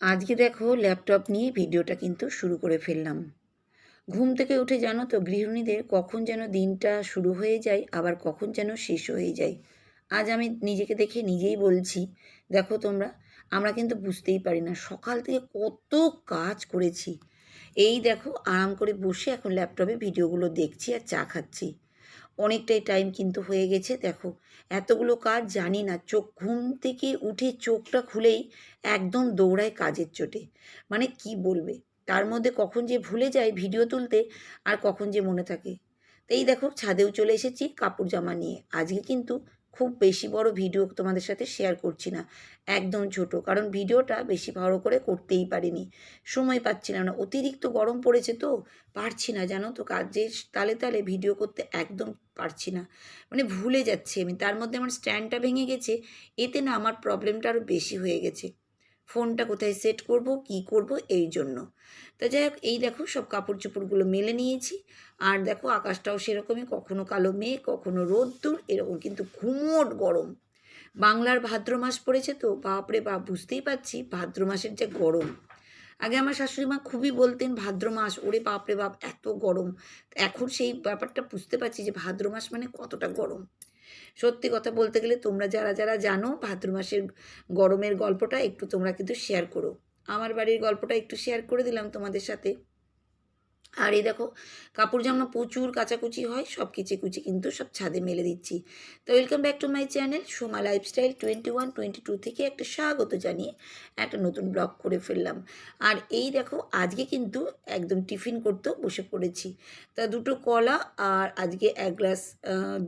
আজকে দেখো ল্যাপটপ নিয়ে ভিডিওটা কিন্তু শুরু করে ফেললাম। ঘুম থেকে উঠে জানো তো গৃহিণীদের কখন যেন দিনটা শুরু হয়ে যায় আবার কখন যেন শেষ হয়ে যায়। আজ আমি নিজেকে দেখে নিজেই বলছি, দেখো তোমরা, আমরা কিন্তু বুঝতেই পারি না সকাল থেকে কত কাজ করেছি। এই দেখো আরাম করে বসে এখন ল্যাপটপে ভিডিওগুলো দেখছি আর চা খাচ্ছি। অনেকটাই টাইম কিন্তু হয়ে গেছে দেখো। এতগুলো কাজ জানি না, ঘুম থেকে উঠে চোখটা খুলেই একদম দৌড়ায় কাজের চোটে। মানে কি বলবে, তার মধ্যে কখন যে ভুলে যাই ভিডিও তুলতে আর কখন যে মনে থাকে। তো এই দেখো ছাদেও চলে এসেছি কাপড় জামা নিয়ে। আজকে কিন্তু খুব বেশি বড় ভিডিও তোমাদের সাথে শেয়ার করছি না, একদম ছোট, কারণ ভিডিওটা বেশি বড় করে করতেই পারিনি, সময় পাচ্ছিলাম না, অতিরিক্ত গরম পড়েছে তো পারছি না জানো তো, কাজের তালে তালে ভিডিও করতে একদম পারছি না। মানে ভুলে যাচ্ছি আমি, তার মধ্যে আমার স্ট্যান্ডটা ভেঙে গেছে, এতে না আমার প্রবলেমটা আরও বেশি হয়ে গেছে। ফোনটা কোথায় সেট করব কি করব এই জন্য। তা যাই হোক, এই দেখো সব কাপড় চোপড়গুলো মেলে নিয়েছি। আর দেখো আকাশটাও সেরকমই, কখনো কালো মেঘ কখনো রোদ্দুর এরকম, কিন্তু ঘুমোট গরম। বাংলার ভাদ্র মাস পড়েছে তো বাপরে বাপ, বুঝতেই পারছি ভাদ্র মাসের যে গরম। আগে আমার শাশুড়ি মা খুবই বলতেন ভাদ্র মাস, ওরে বাপরে বাপ এত গরম। এখন সেই ব্যাপারটা বুঝতে পারছি যে ভাদ্র মাস মানে কতটা গরম। সত্যি কথা বলতে গেলে তোমরা যারা যারা জানো ভাদ্র মাসের গরমের গল্পটা একটু তোমরা কিন্তু শেয়ার করো। আমার বাড়ির গল্পটা একটু শেয়ার করে দিলাম তোমাদের সাথে। আর এই দেখো কাপড় জামা প্রচুর কাচাকুচি হয়, সব কুচি কিন্তু সব ছাদে মেলে দিচ্ছি। তো welcome back to my channel Soma lifestyle 21-22 থেকে একটা স্বাগত জানিয়ে একটা নতুন ব্লগ করে ফেললাম। আর এই দেখো আজকে কিন্তু একদম টিফিন করতেও বসে পড়েছি। তা দুটো কলা আর আজকে এক গ্লাস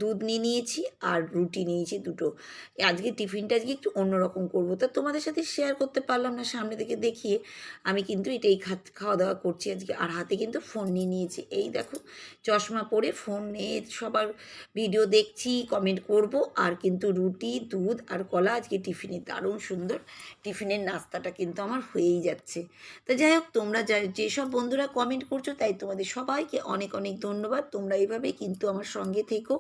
দুধ নিয়ে নিয়েছি আর রুটি নিয়েছি দুটো। আজকে টিফিনটা আজকে একটু অন্যরকম করবো, তা তোমাদের সাথে শেয়ার করতে পারলাম না সামনে থেকে দেখিয়ে। আমি কিন্তু এটাই খাওয়া দাওয়া করছি আজকে। আর হাতে কিন্তু ফোন নিয়ে নিয়েছি, এই দেখো চশমা পরে ফোন নিয়ে সবার ভিডিও দেখছি, কমেন্ট করব। আর কিন্তু রুটি দুধ আর কলা আজকে টিফিনে, দারুণ সুন্দর টিফিনের নাস্তাটা কিন্তু আমার হয়েই যাচ্ছে। তো যাই হোক, তোমরা যেসব বন্ধুরা কমেন্ট করছো তাই তোমাদের সবাইকে অনেক অনেক ধন্যবাদ। তোমরা এইভাবেই কিন্তু আমার সঙ্গে থেকো,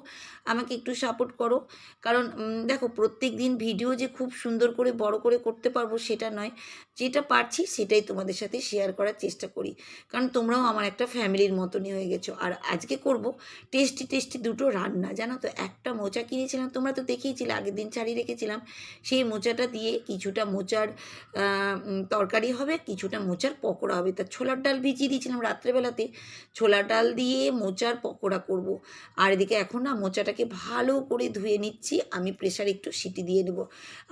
আমাকে একটু সাপোর্ট করো। কারণ দেখো প্রত্যেক দিন ভিডিও যে খুব সুন্দর করে বড় করে করতে পারবো সেটা নয়, যেটা পারছি সেটাই তোমাদের সাথে শেয়ার করার চেষ্টা করি। কারণ তোমরাও আমার একটা ফ্যামিলির মতনই হয়ে গেছো। আর আজকে করব টেস্টি টেস্টি দুটো রান্না, জানো তো। একটা মোচা কিনেছিলাম, তোমরা তো দেখেইছিলে, আগের দিন ছাড়িয়ে রেখেছিলাম। সেই মোচাটা দিয়ে কিছুটা মোচার তরকারি হবে, কিছুটা মোচার পকোড়া হবে। তা ছোলার ডাল ভিজিয়ে দিয়েছিলাম রাত্রেবেলাতে, ছোলার ডাল দিয়ে মোচার পকোড়া করব। আর এদিকে এখন না মোচাটাকে ভালো করে ধুয়ে নিচ্ছি, আমি প্রেশারে একটু সিটি দিয়ে দেবো।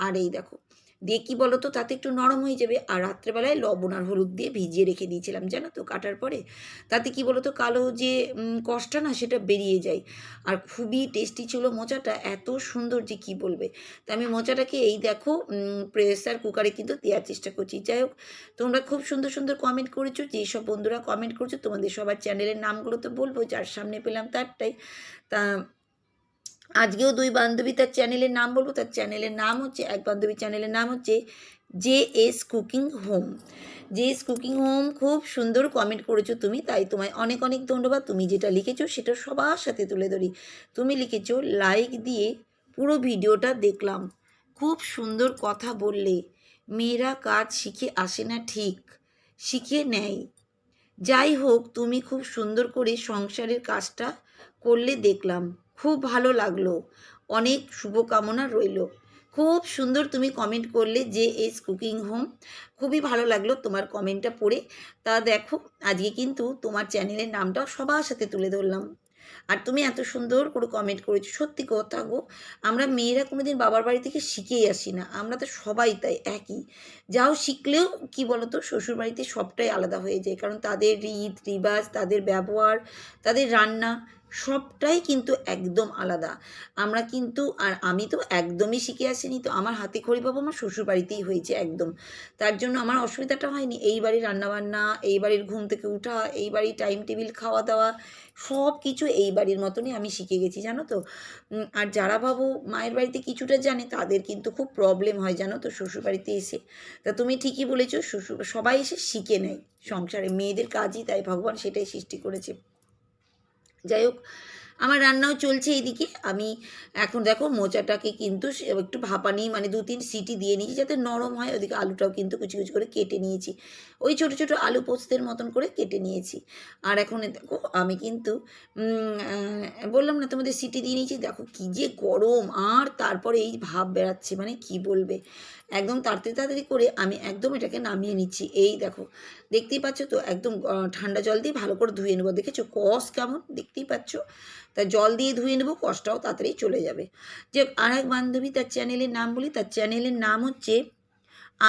আর এই দেখো দিয়ে কী বলো তো, তাতে একটু নরম হয়ে যাবে। আর রাত্রেবেলায় লবণ আর হলুদ দিয়ে ভিজিয়ে রেখে দিয়েছিলাম জানো তো কাটার পরে। তাতে কী বলো তো, কালো যে কষটা না সেটা বেরিয়ে যায়। আর খুবই টেস্টি ছিল মোচাটা, এত সুন্দর যে কী বলবে। তো আমি মোচাটাকে এই দেখো প্রেসার কুকারে কিন্তু দেওয়ার চেষ্টা করছি। যাই হোক, তোমরা খুব সুন্দর সুন্দর কমেন্ট করেছো, যেসব বন্ধুরা কমেন্ট করছো তোমাদের সবার চ্যানেলের নামগুলো তো বলবো, যার সামনে পেলাম তারটাই। তা আজকেও দুই বান্ধবী তার চ্যানেলের নাম বলবো, তার চ্যানেলের নাম হচ্ছে, এক বান্ধবীর চ্যানেলের নাম হচ্ছে JS cooking home. JS cooking home, খুব সুন্দর কমেন্ট করেছো তুমি, তাই তোমায় অনেক অনেক ধন্যবাদ। তুমি যেটা লিখেছো সেটা সবার সাথে তুলে ধরি। তুমি লিখেছো লাইক দিয়ে পুরো ভিডিওটা দেখলাম, খুব সুন্দর কথা বললে, মেয়েরা কাজ শিখে আসে না, ঠিক শিখে নেয়। যাই হোক, তুমি খুব সুন্দর করে সংসারের কাজটা করলে দেখলাম, খুব ভালো লাগলো, অনেক শুভকামনা রইল। খুব সুন্দর তুমি কমেন্ট করলে JS কুকিং হোম, খুবই ভালো লাগলো তোমার কমেন্টটা পড়ে। তা দেখো আজকে কিন্তু তোমার চ্যানেলের নামটাও সবার সাথে তুলে ধরলাম। আর তুমি এত সুন্দর করে কমেন্ট করেছো, সত্যি কথা গো। আমরা মেয়েরা কোনোদিন বাবার বাড়ি থেকে শিখেই আসি না, আমরা তো সবাই তাই একই। যাও শিখলেও কি বলতো, শ্বশুরবাড়িতে সবটাই আলাদা হয়ে যায়, কারণ তাদের রীত রিবাজ, তাদের ব্যবহার, তাদের রান্না সবটাই কিন্তু একদম আলাদা। আমরা কিন্তু, আর আমি তো একদমই শিখে আসিনি, তো আমার হাতে খড়ি পাবো আমার শ্বশুরবাড়িতেই হয়েছে একদম। তার জন্য আমার অসুবিধাটা হয়নি, এই বাড়ির রান্নাবান্না, এই বাড়ির ঘুম থেকে উঠা, এই বাড়ির টাইম টেবিল খাওয়া দাওয়া, সব কিছু এই বাড়ির মতনই আমি শিখে গেছি জানো তো। আর যারা ভাবো মায়ের বাড়িতে কিছুটা জানে তাদের কিন্তু খুব প্রবলেম হয় জানো তো শ্বশুরবাড়িতে এসে। তা তুমি ঠিকই বলেছো, সবাই এসে শিখে নেয় সংসারে, মেয়েদের কাজই তাই, ভগবান সেটাই সৃষ্টি করেছে। যাই হোক, আমার রান্নাও চলছে এইদিকে। আমি এখন দেখো মোচাটাকে কিন্তু একটু ভাপানি মানে ২-৩ সিটি দিয়ে নিয়েছি যাতে নরম হয়। ওদিকে আলুটাও কিন্তু কুচি, কুচি করে কেটে নিয়েছি। ওই ছোট, ছোট আলু পোস্তের মতন করে কেটে নিয়েছি। আর এখন দেখো আমি কিন্তু বললাম না তোমাদের সিটি দিয়ে নিয়েছি। দেখো কী যে গরম, আর তারপরে এই ভাপ বেরাচ্ছে, মানে কি বলবে। একদম তাড়াতাড়ি, তাড়াতাড়ি করে আমি একদম এটাকে নামিয়ে নিচ্ছি। এই দেখো, দেখতেই পাচ্ছ তো একদম ঠান্ডা জল দিয়ে ভালো করে ধুয়ে নেবো। দেখেছো কষ কেমন, দেখতেই পাচ্ছ। তা জল দিয়ে ধুয়ে নেবো, কষটাও তাড়াতাড়ি চলে যাবে। যে আর এক বান্ধবী, তার চ্যানেলের নাম বলি, তার চ্যানেলের নাম হচ্ছে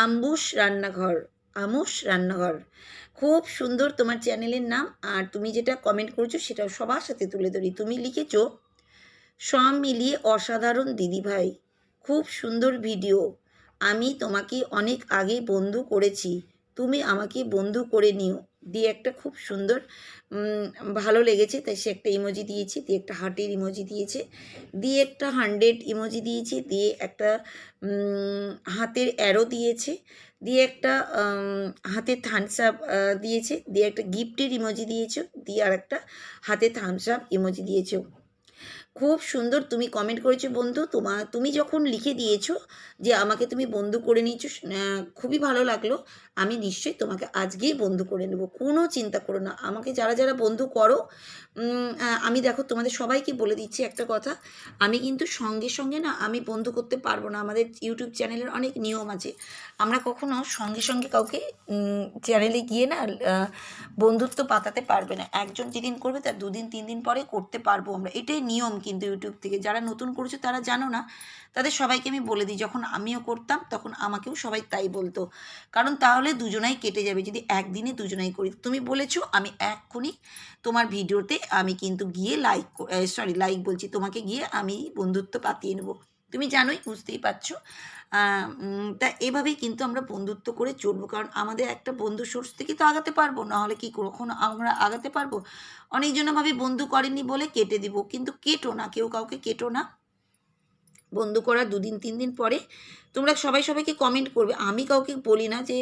আম্বুস রান্নাঘর। আমুস রান্নাঘর, খুব সুন্দর তোমার চ্যানেলের নাম। আর তুমি যেটা কমেন্ট করেছো সেটাও সবার সাথে তুলে ধরি। তুমি লিখেছো সব মিলিয়ে অসাধারণ দিদিভাই, খুব সুন্দর ভিডিও। আমি তোমাকে অনেক আগে বন্ধু করেছি, তুমি আমাকে বন্ধু করে নিও, দিয়ে একটা খুব সুন্দর ভালো লেগেছে তাই সে একটা ইমোজি দিয়েছি, দিয়ে একটা হার্টের ইমোজি দিয়েছে, দিয়ে একটা 100 ইমোজি দিয়েছি, দিয়ে একটা হাতের অ্যারো দিয়েছে, দিয়ে একটা হাতে থামস আপ দিয়েছে, দিয়ে একটা গিফটের ইমোজি দিয়েছো, দিয়ে আর একটা হাতে থামস আপ ইমোজি দিয়েছো। খুব সুন্দর তুমি কমেন্ট করেছো বন্ধু। তুমি যখন লিখে দিয়েছো যে আমাকে তুমি বন্ধু করে নিয়েছো, খুবই ভালো লাগলো। আমি নিশ্চয়ই তোমাকে আজকেই বন্ধু করে নেব, কোনো চিন্তা করো না। আমাকে যারা যারা বন্ধু করো, আমি দেখো তোমাদের সবাইকে বলে দিচ্ছি একটা কথা, আমি কিন্তু সঙ্গে সঙ্গে না আমি বন্ধু করতে পারবো না। আমাদের ইউটিউব চ্যানেলের অনেক নিয়ম আছে, আমরা কখনো সঙ্গে সঙ্গে কাউকে চ্যানেলে গিয়ে না বন্ধুত্ব পাতাতে পারবে না। একজন যেদিন করবে তার 2 দিন 3 দিন পরে করতে পারবো আমরা, এটাই নিয়ম। কিন্তু ইউটিউব থেকে যারা নতুন করেছো তারা জানো না, তাদের সবাইকে আমি বলে দিই, যখন আমিও করতাম তখন আমাকেও সবাই তাই বলতো, কারণ তাহলে দুজনাই কেটে যাবে যদি একদিনে দুজনাই করি। তুমি বলেছো, আমি এক্ষুনি তোমার ভিডিওতে আমি কিন্তু গিয়ে লাইক বলছি, তোমাকে গিয়ে আমি বন্ধুত্ব পাতিয়ে নেবো। তুমি জানোই, বুঝতেই পারছো। তা এভাবেই কিন্তু আমরা বন্ধুত্ব করে চলবো, কারণ আমাদের একটা বন্ধু সোর্স থেকে তো আগাতে পারবো, নাহলে কি কখনো আমরা আগাতে পারবো। অনেকজন ভাবে বন্ধু করেনি বলে কেটে দিব, কিন্তু কেটো না, কেউ কাউকে কেটো না। বন্ধু করার 2 দিন 3 দিন পরে তোমরা সবাই সবাইকে কমেন্ট করবে। আমি কাউকে বলি না যে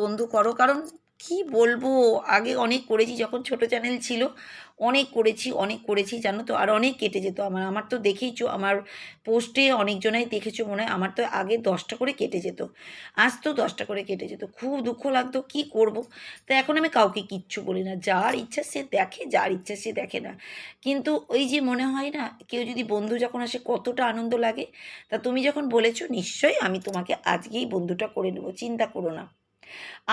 বন্ধু করো, কারণ কি বলবো, আগে অনেক করেছি যখন ছোট চ্যানেল ছিল, অনেক করেছি জানো তো। আর অনেক কেটে যেত আমার তো দেখেইছো আমার পোস্টে অনেকজনাই দেখেছো মনে হয়, আমার তো আগে 10টা করে কেটে যেত, আজ তো 10টা করে কেটে যেত, খুব দুঃখ লাগতো, কি করব। তো এখন আমি কাউকে কিচ্ছু বলি না, যার ইচ্ছা সে দেখে, যার ইচ্ছা সে দেখে না। কিন্তু ওই যে মনে হয় না, কেউ যদি বন্ধু যখন আসে কতটা আনন্দ লাগে। তা তুমি যখন বলেছো, নিশ্চয়ই আমি তোমাকে আজকেই বন্ধুটা করে নেবো, চিন্তা করো না।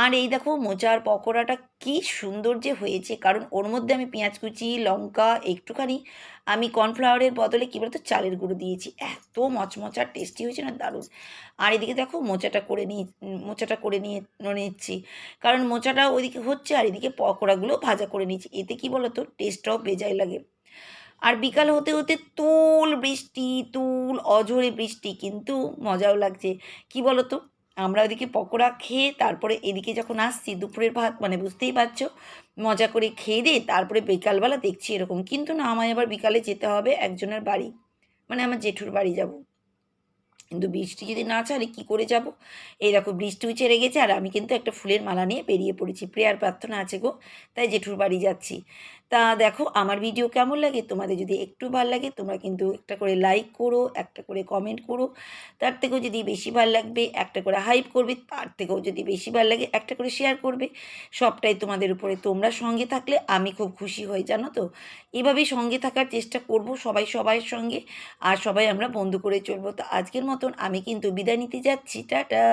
আর এই দেখো মোচার পকোড়াটা কি সুন্দর যে হয়েছে, কারণ ওর মধ্যে আমি পেঁয়াজ কুচি, লঙ্কা, একটুখানি আমি কর্নফ্লাওয়ারের বদলে কী বলতো চালের গুঁড়ো দিয়েছি, এত মচমচার টেস্টি হয়েছে না, দারুণ। আর এদিকে দেখো মোচাটা করে নিয়ে নিচ্ছি, কারণ মোচাটা ওইদিকে হচ্ছে আর এদিকে পকোড়াগুলো ভাজা করে নিচ্ছি। এতে কি বলো তো, টেস্টটাও বেজায় লাগে। আর বিকাল হতে হতে তুল অঝোরে বৃষ্টি, কিন্তু মজাও লাগছে। কি বলো তো, আমরা ওদিকে পকোড়া খেয়ে তারপরে এদিকে যখন আসছি দুপুরের ভাত, মানে বুঝতেই পারছো, মজা করে খেয়ে দিয়ে তারপরে বিকালবেলা দেখছি এরকম। কিন্তু না, আমায় আবার বিকালে যেতে হবে একজনের বাড়ি, মানে আমার জেঠুর বাড়ি যাব। কিন্তু বৃষ্টি যদি না ছাড়ে কী করে যাব। এই দেখো বৃষ্টিও ছেড়ে গেছে, আর আমি কিন্তু একটা ফুলের মালা নিয়ে বেরিয়ে পড়েছি, প্রেয়ার প্রার্থনা আছে গো, তাই জেঠুর বাড়ি যাচ্ছি। তা দেখো আমার ভিডিও কেমন লাগে, তোমাদের যদি একটু ভালো লাগে তোমরা কিন্তু একটা করে লাইক করো, একটা করে কমেন্ট করো, তার থেকেও যদি বেশি ভালো লাগবে একটা করে হাইপ করবে, তার থেকেও যদি বেশি ভালো লাগে একটা করে শেয়ার করবে। সবটাই তোমাদের উপরে, তোমরা সঙ্গে থাকলে আমি খুব খুশি হই জানো তো। এভাবেই সঙ্গে থাকার চেষ্টা করব সবাই সবাইয়ের সঙ্গে, আর সবাই আমরা বন্ধু করে চলবো। তো আজকের মতন আমি কিন্তু বিদায় নিতে যাচ্ছি, টাটা।